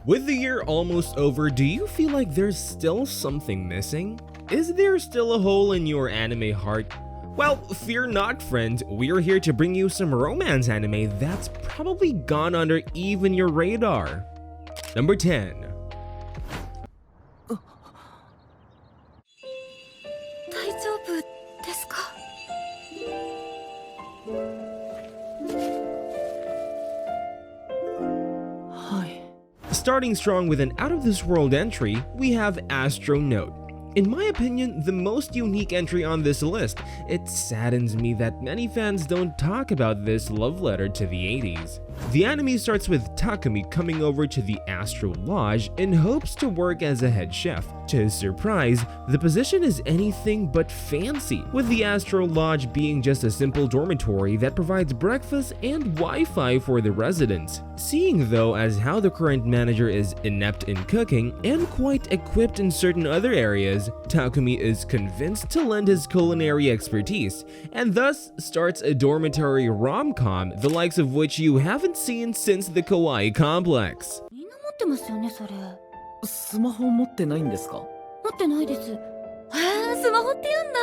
With the year almost over, do you feel like there's still something missing? Is there still a hole in your anime heart? Well, fear not, friend. We're here to bring you some romance anime that's probably gone under even your radar. Number 10. 大丈夫ですか? Starting strong with an out-of-this-world entry, we have Astro Note. In my opinion, the most unique entry on this list. It saddens me that many fans don't talk about this love letter to the 80s. The anime starts with Takumi coming over to the Astro Lodge in hopes to work as a head chef. To his surprise, the position is anything but fancy, with the Astro Lodge being just a simple dormitory that provides breakfast and Wi-Fi for the residents. Seeing though as how the current manager is inept in cooking and quite equipped in certain other areas, Takumi is convinced to lend his culinary expertise, and thus starts a dormitory rom-com, the likes of which you haven't seen since the Kawaii complex. みんな持ってますよね、それ。スマホ持ってないんですか？持ってないです。へえ、スマホって言うんだ。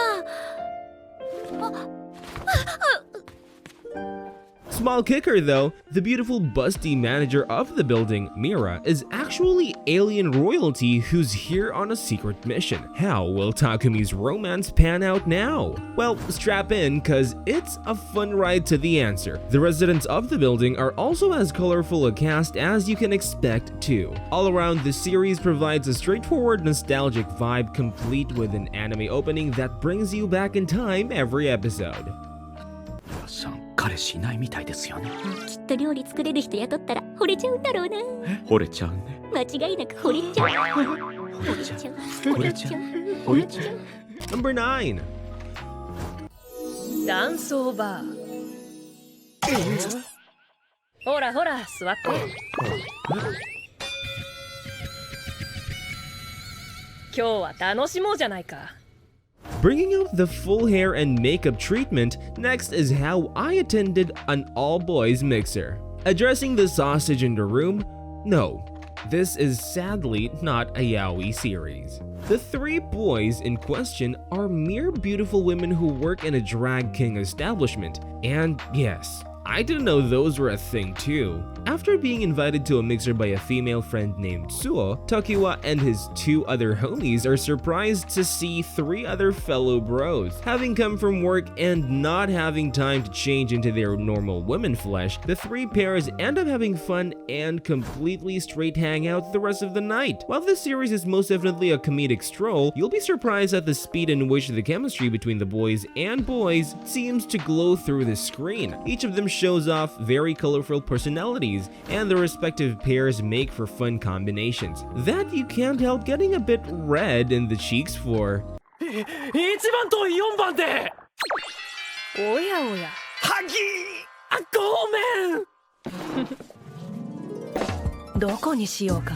Small kicker though, the beautiful busty manager of the building, Mira, is actually alien royalty who's here on a secret mission. How will Takumi's romance pan out now? Well, strap in cause it's a fun ride to the answer. The residents of the building are also as colorful a cast as you can expect too. All around, the series provides a straightforward nostalgic vibe complete with an anime opening that brings you back in time every episode. 彼氏いないみたいですよね。きっと料理作れる人雇ったら惚れちゃうんだろうな。惚れちゃうね。間違いなく惚れちゃう。惚れちゃう。惚れちゃう。惚れちゃう。Number 9. ダンスオーバー。ほらほら座って。今日は楽しもうじゃないか。Bringing out the full hair and makeup treatment, next is how I attended an all-boys mixer. Addressing the sausage in the room? No, this is sadly not a yaoi series. The three boys in question are mere beautiful women who work in a drag king establishment, and yes, I didn't know those were a thing too. After being invited to a mixer by a female friend named Tsuo, Tokiwa and his two other homies are surprised to see three other fellow bros. Having come from work and not having time to change into their normal women flesh, the three pairs end up having fun and completely straight hang out the rest of the night. While this series is most definitely a comedic stroll, you'll be surprised at the speed in which the chemistry between the boys and boys seems to glow through the screen. Each of them shows off very colorful personalities, and the respective pairs make for fun combinations that you can't help getting a bit red in the cheeks for. 1番と4番で。おやおや。ハギー。ごめん。どこにしようか。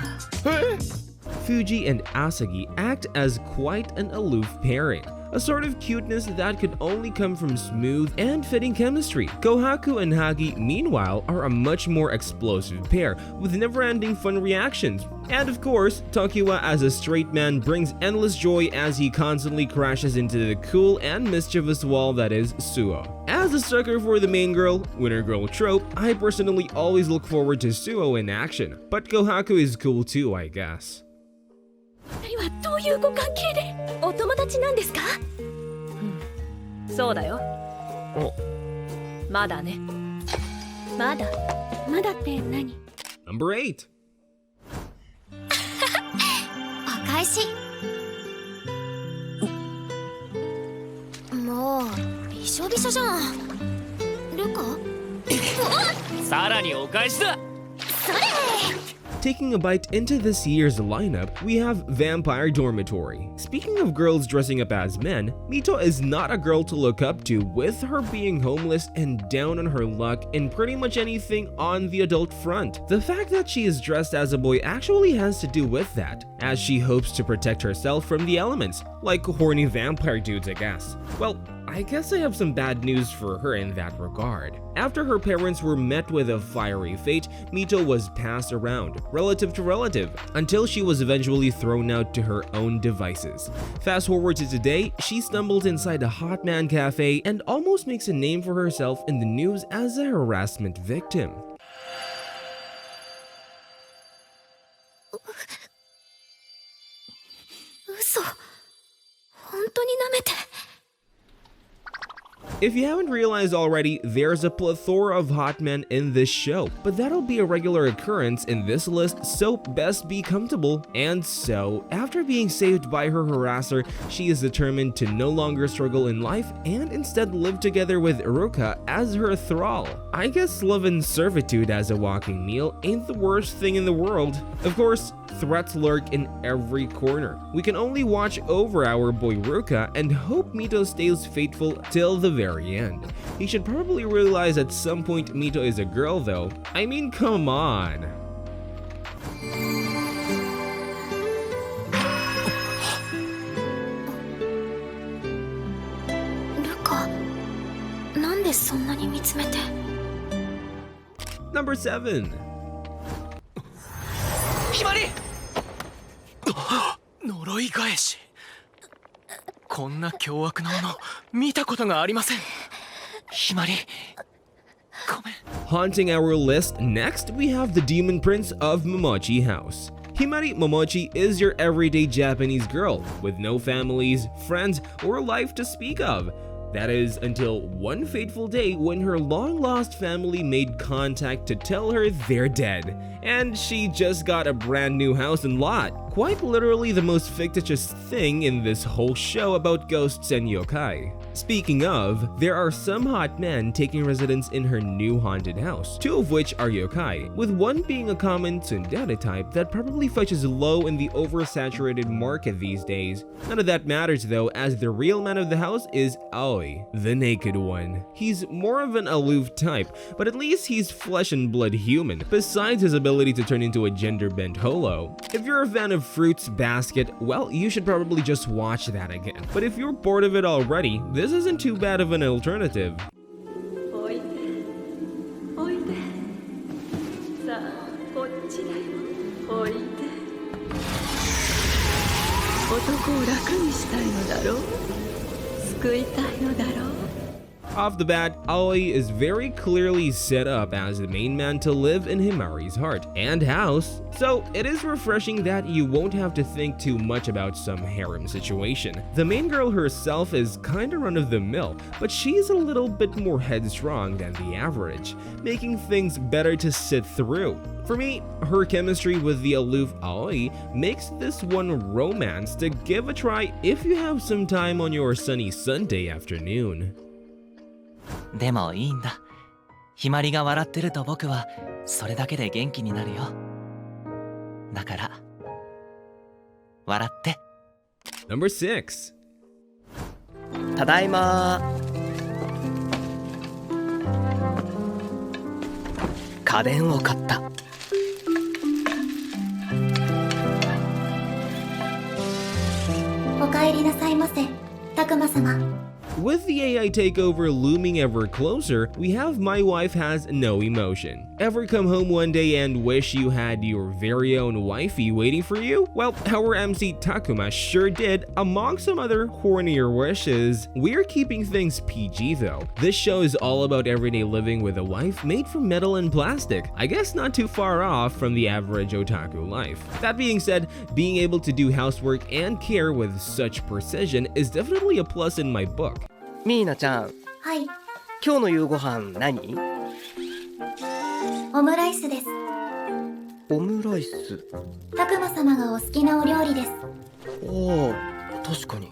Fuji and Asagi act as quite an aloof pairing, a sort of cuteness that could only come from smooth and fitting chemistry. Kohaku and Hagi, meanwhile, are a much more explosive pair, with never-ending fun reactions. And of course, Tokiwa as a straight man brings endless joy as he constantly crashes into the cool and mischievous wall that is Suo. As a sucker for the main girl, winner girl trope, I personally always look forward to Suo in action, but Kohaku is cool too, I guess. 二人はどういうご関係でお友達なんですか？そうだよ。まだね。まだって何？ Number 8. お返し。もうびしょびしょじゃん。ルカ？さらにお返しだ。それ！Taking a bite into this year's lineup, we have Vampire Dormitory. Speaking of girls dressing up as men, Mito is not a girl to look up to, with her being homeless and down on her luck in pretty much anything on the adult front. The fact that she is dressed as a boy actually has to do with that, as she hopes to protect herself from the elements, like horny vampire dudes, I guess. Well, I I guess I have some bad news for her in that regard. After her parents were met with a fiery fate, Mito was passed around, relative to relative, until she was eventually thrown out to her own devices. Fast forward to today, she stumbled inside a hot man cafe and almost makes a name for herself in the news as a harassment victim. 嘘、本当に舐めて。 If you haven't realized already, there's a plethora of hot men in this show, but that'll be a regular occurrence in this list, so best be comfortable. And so, after being saved by her harasser, she is determined to no longer struggle in life and instead live together with Iruka as her thrall. I guess love and servitude as a walking meal ain't the worst thing in the world. Of course, threats lurk in every corner. We can only watch over our boy Ruka and hope Mito stays faithful till the very end. He should probably realize at some point Mito is a girl though. I mean, come on. ルカ、なんでそんなに見つめて。 Number 7. ひまり呪い返し。こんな凶悪なもの見たことがありません。ひまり、ごめん。 Haunting our list, next we have the Demon Prince of Momochi House. Himari Momochi is your everyday Japanese girl with no families, friends, or life to speak of. That is until one fateful day when her long-lost family made contact to tell her they're dead, and she just got a brand new house and lot. Quite literally the most fictitious thing in this whole show about ghosts and yokai. Speaking of, there are some hot men taking residence in her new haunted house, two of which are yokai, with one being a common tsundere type that probably fetches low in the oversaturated market these days. None of that matters though, as the real man of the house is Aoi, the naked one. He's more of an aloof type, but at least he's flesh and blood human, besides his ability to turn into a gender-bent holo. If you're a fan of Fruits Basket, well, you should probably just watch that again. But if you're bored of it already, this isn't too bad of an alternative. おいでおいでさあこっちだよおいで男を楽にしたいのだろう救いたいのだろう Off the bat, Aoi is very clearly set up as the main man to live in Himari's heart and house, so it is refreshing that you won't have to think too much about some harem situation. The main girl herself is kinda run-of-the-mill, but she's a little bit more headstrong than the average, making things better to sit through. For me, her chemistry with the aloof Aoi makes this one romance to give a try if you have some time on your sunny Sunday afternoon. でもいいんだ。ひまりが笑ってると僕はそれだけで元気になるよ。だから笑って。Number 6. ただいま。家電を買った。お帰りなさいませ、たくま様。 With the AI takeover looming ever closer, we have My Wife Has No Emotion. Ever come home one day and wish you had your very own wifey waiting for you? Well, our MC Takuma sure did, among some other hornier wishes. We're keeping things PG though. This show is all about everyday living with a wife made from metal and plastic. I guess not too far off from the average otaku life. That being said, being able to do housework and care with such precision is definitely a plus in my book. ミーナちゃん、はい、今日の夕ご飯何？オムライスです。オムライス。たくま様がお好きなお料理です。おお、確かに。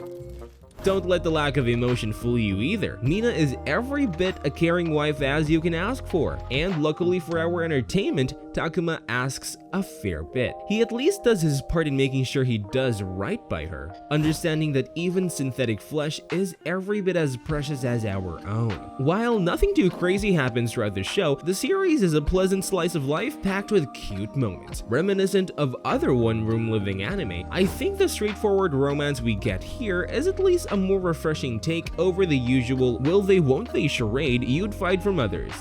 Don't let the lack of emotion fool you either. Mina is every bit a caring wife as you can ask for. And luckily for our entertainment, Takuma asks a fair bit. He at least does his part in making sure he does right by her, understanding that even synthetic flesh is every bit as precious as our own. While nothing too crazy happens throughout the show, the series is a pleasant slice of life packed with cute moments. Reminiscent of other one-room living anime, I think the straightforward romance we get here is at least a more refreshing take over the usual will they won't they charade you'd find from others.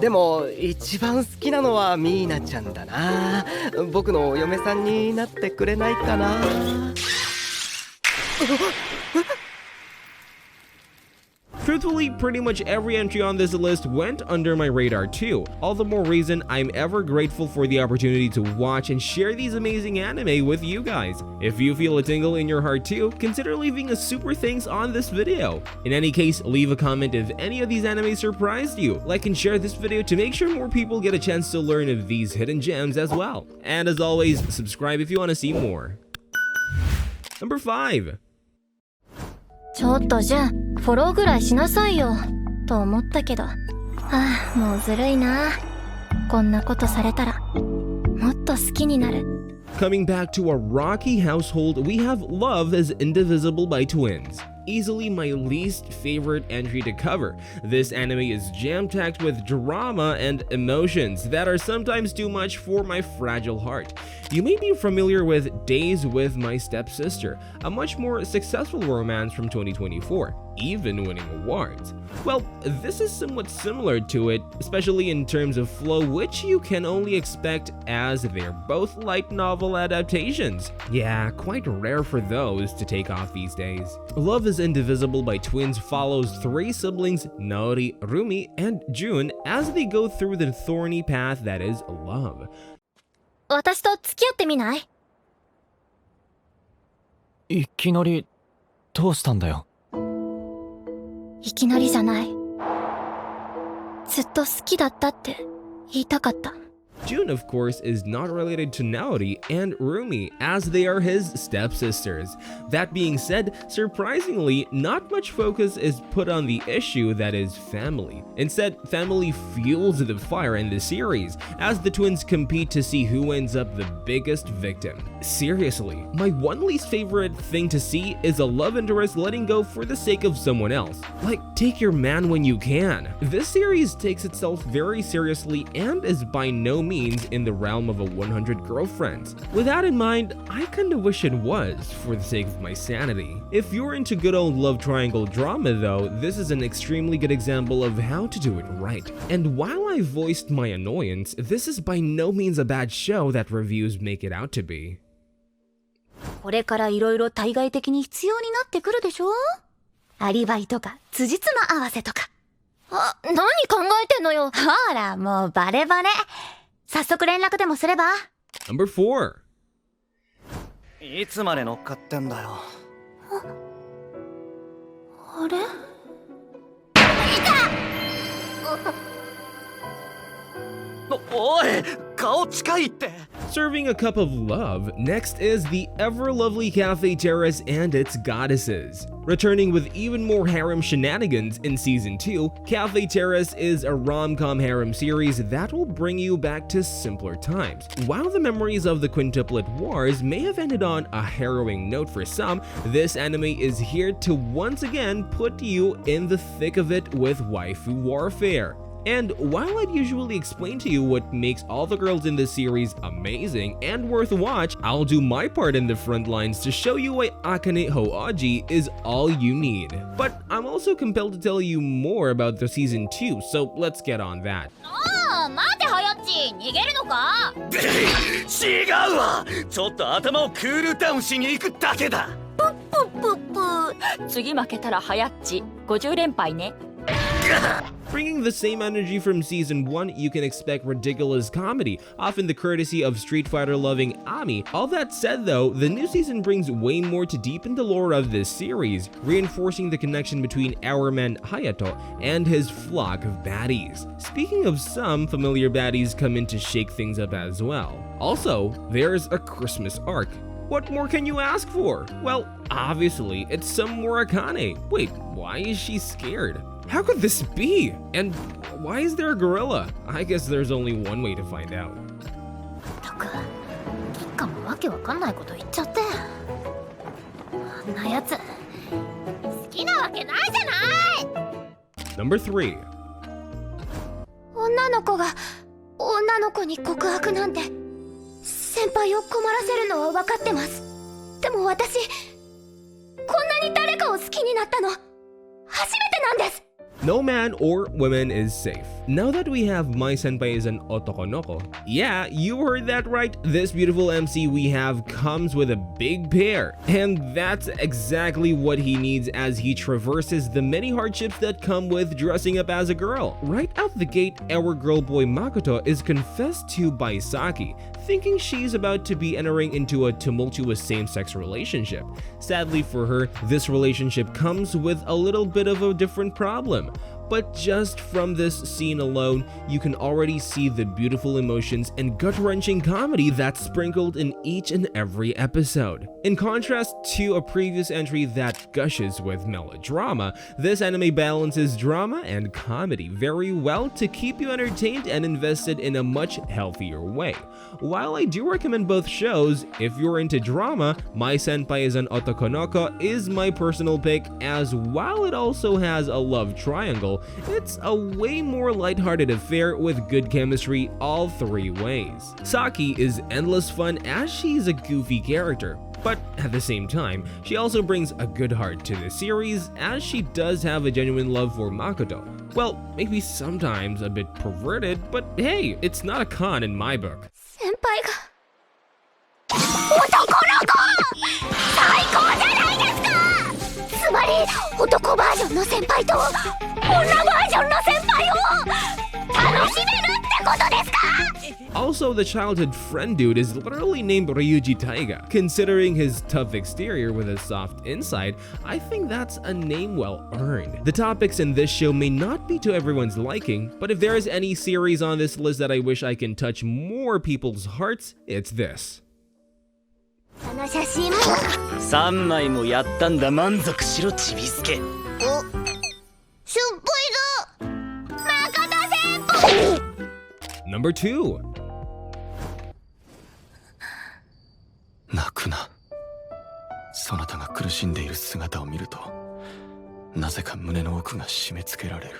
でも一番好きなのはミーナちゃんだな。僕のお嫁さんになってくれないかな。Truthfully, pretty much every entry on this list went under my radar too. All the more reason I'm ever grateful for the opportunity to watch and share these amazing anime with you guys. If you feel a tingle in your heart too, consider leaving a super thanks on this video. In any case, leave a comment if any of these anime surprised you. Like and share this video to make sure more people get a chance to learn of these hidden gems as well. And as always, subscribe if you want to see more. Number 5. ちょっとじゃあフォローぐらいしなさいよと思ったけど、もうずるいな。こんなことされたらもっと好きになる。 Coming back to a rocky household, we have Love as Indivisible by Twins. Easily my least favorite entry to cover. This anime is jam-packed with drama and emotions that are sometimes too much for my fragile heart. You may be familiar with Days with My Stepsister, a much more successful romance from 2024, even winning awards. Well, this is somewhat similar to it, especially in terms of flow, which you can only expect as they're both light novel adaptations. Yeah, quite rare for those to take off these days. Love is Indivisible by Twins follows three siblings, Naori, Rumi, and Jun, as they go through the thorny path that is love. 私と付き合ってみない？いきなりどうしたんだよ。いきなりじゃない。ずっと好きだったって言いたかった。 Jun, of course, is not related to Naori and Rumi, as they are his stepsisters. That being said, surprisingly, not much focus is put on the issue that is family. Instead, family fuels the fire in the series, as the twins compete to see who ends up the biggest victim. Seriously, my one least favorite thing to see is a love interest letting go for the sake of someone else. Like, take your man when you can. This series takes itself very seriously and is by no means in the realm of a 100 girlfriends. With that in mind, I kinda wish it was, for the sake of my sanity. If you're into good old love triangle drama though, this is an extremely good example of how to do it right. And while I voiced my annoyance, this is by no means a bad show that reviews make it out to be. これからいろいろ対外的に必要になってくるでしょ？アリバイとか辻褄合わせとか。何考えてんのよ。ほら、もうバレバレ。早速連絡でもすれば。 Number 4. いつまで乗っかってんだよ。あれ？おい、顔近いって。 Serving a cup of love, next is the ever-lovely Café Terrace and its goddesses. Returning with even more harem shenanigans in Season 2, Café Terrace is a rom-com harem series that will bring you back to simpler times. While the memories of the quintuplet wars may have ended on a harrowing note for some, this anime is here to once again put you in the thick of it with waifu warfare. And while I'd usually explain to you what makes all the girls in this series amazing and worth a watch, I'll do my part in the front lines to show you why Akane ho Ouji is all you need. But I'm also compelled to tell you more about the season 2, so let's get on that. 待てはやっち、逃げるのか？違うわ。ちょっと頭をクールダウンしに行くだけだ。ぷっぷ。次負けたらはやっち50連敗ね。Bringing the same energy from season 1, you can expect ridiculous comedy, often the courtesy of Street Fighter loving Ami. All that said though, the new season brings way more to deepen the lore of this series, reinforcing the connection between our man Hayato and his flock of baddies. Speaking of some, familiar baddies come in to shake things up as well. Also, there's a Christmas arc. What more can you ask for? Well, obviously, it's some more Akane. Wait, why is she scared? How could this be? And why is there a gorilla? I guess there's only one way to find out. たく、一家もわけわかんないこと言っちゃって。あんなやつ、好きなわけないじゃない。 Number 3. 女の子が女の子に告白なんて、先輩を困らせるのは分かってます。でも私、こんなにを好きになったの初めてなんです。 No man or woman is safe. Now that we have My Senpai is an Otokonoko, yeah, you heard that right. This beautiful MC we have comes with a big pair. And that's exactly what he needs as he traverses the many hardships that come with dressing up as a girl. Right out the gate, our girl boy Makoto is confessed to by Saki, thinking she's about to be entering into a tumultuous same-sex relationship. Sadly for her, this relationship comes with a little bit of a different problem. But just from this scene alone, you can already see the beautiful emotions and gut-wrenching comedy that's sprinkled in each and every episode. In contrast to a previous entry that gushes with melodrama, this anime balances drama and comedy very well to keep you entertained and invested in a much healthier way. While I do recommend both shows, if you're into drama, My Senpai is an Otokonoko is my personal pick, as while it also has a love triangle, it's a way more lighthearted affair with good chemistry all three ways. Saki is endless fun as she's a goofy character, but at the same time, she also brings a good heart to the series as she does have a genuine love for Makoto. Well, maybe sometimes a bit perverted, but hey, it's not a con in my book. 先輩が男の子最高じゃないですか。つまり男バージョンの先輩と女バージョンの先輩を楽しめるってことですか。 Also, the childhood friend dude is literally named Ryuji Taiga. Considering his tough exterior with a soft inside, I think that's a name well earned. The topics in this show may not be to everyone's liking, but if there is any series on this list that I wish I can touch more people's hearts, it's this. あの写真も3枚もやったんだ。満足しろちびすけ。しょっぽいぞ誠先輩。 Number 2. 泣くな。そなたが苦しんでいる姿を見ると、なぜか胸の奥が締め付けられる。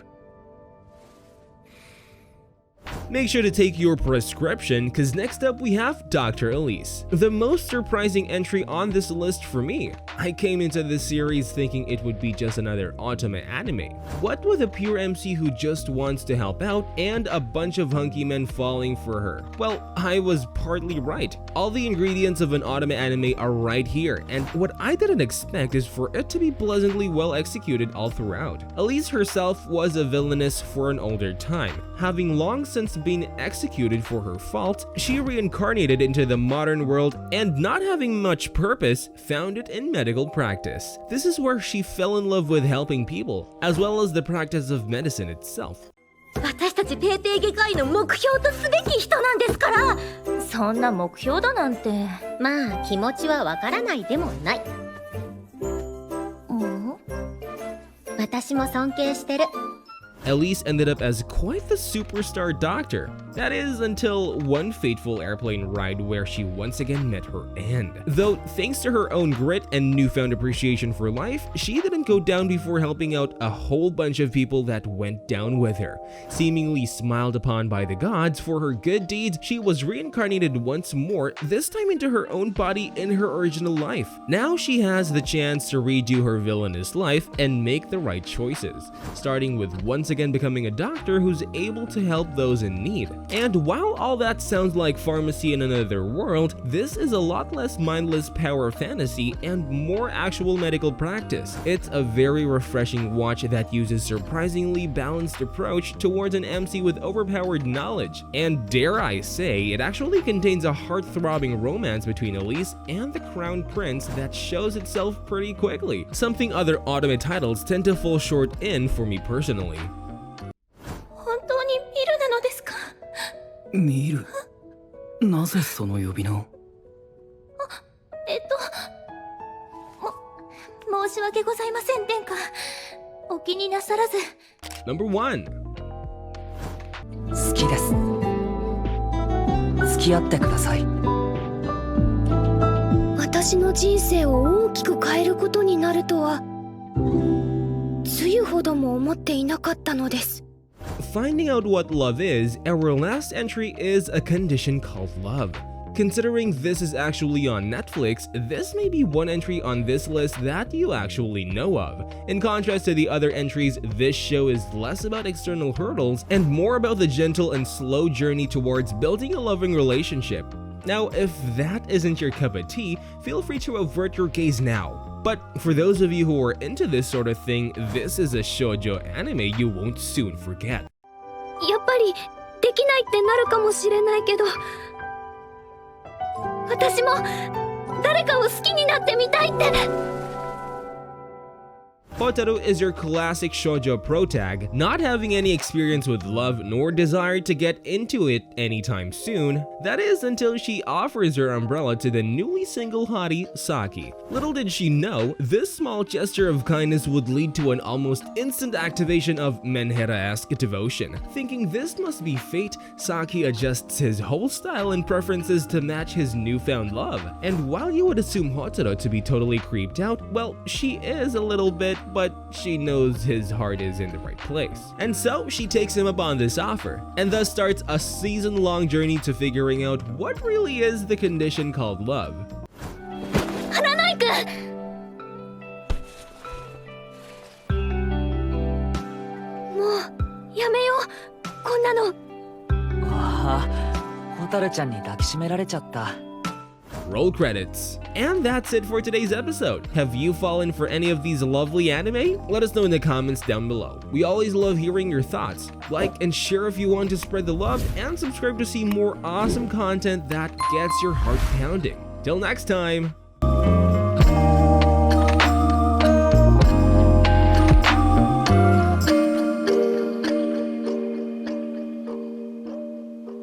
Make sure to take your prescription, cause next up we have Dr. Elise. The most surprising entry on this list for me. I came into this series thinking it would be just another otome anime. What with a pure MC who just wants to help out and a bunch of hunky men falling for her? Well, I was partly right. All the ingredients of an otome anime are right here, and what I didn't expect is for it to be pleasantly well executed all throughout. Elise herself was a villainess for an older time. Having long since been executed for her fault, she reincarnated into the modern world and, not having much purpose, found it in medical practice. This is where she fell in love with helping people, as well as the practice of medicine itself. 私たちペーペー外科医の目標とすべき人なんですから。そんな目標だなんて。まあ気持ちはわからないでもない。私も尊敬してる。 Elise ended up as quite the superstar doctor. That is, until one fateful airplane ride where she once again met her end. Though, thanks to her own grit and newfound appreciation for life, she didn't go down before helping out a whole bunch of people that went down with her. Seemingly smiled upon by the gods for her good deeds, she was reincarnated once more, this time into her own body in her original life. Now she has the chance to redo her villainous life and make the right choices, starting with once again becoming a doctor who's able to help those in need. And while all that sounds like pharmacy in another world, this is a lot less mindless power fantasy and more actual medical practice. It's a very refreshing watch that uses surprisingly balanced approach towards an MC with overpowered knowledge. And dare I say, it actually contains a heart-throbbing romance between Elise and the Crown Prince that shows itself pretty quickly, something other otome titles tend to fall short in for me personally. 本当に見るなのですか。見る。なぜその呼び名を。申し訳ございません殿下。お気になさらず。Number 1. 好きです。付き合ってください。私の人生を大きく変えることになるとは、つゆほども思っていなかったのです。Finding out what love is, our last entry is a condition called love. Considering this is actually on Netflix, this may be one entry on this list that you actually know of. In contrast to the other entries, this show is less about external hurdles and more about the gentle and slow journey towards building a loving relationship. Now, if that isn't your cup of tea, feel free to avert your gaze now. But for those of you who are into this sort of thing, this is a shoujo anime you won't soon forget. やっぱりできないってなるかもしれないけど、私も誰かを好きになってみたいって。Hotaru is your classic shoujo protag, not having any experience with love nor desire to get into it anytime soon. That is until she offers her umbrella to the newly single hottie, Saki. Little did she know, this small gesture of kindness would lead to an almost instant activation of Menhera-esque devotion. Thinking this must be fate, Saki adjusts his whole style and preferences to match his newfound love. And while you would assume Hotaru to be totally creeped out, well, she is a little bit, but she knows his heart is in the right place. And so she takes him up on this offer, and thus starts a season-long journey to figuring out what really is the condition called love. Hananoi-kun! もうやめよう、こんなの。ああ、ホタルちゃんに抱きしめられちゃった。Roll credits. And that's it for today's episode. Have you fallen for any of these lovely anime? Let us know in the comments down below. We always love hearing your thoughts. Like and share if you want to spread the love, and subscribe to see more awesome content that gets your heart pounding. Till next time!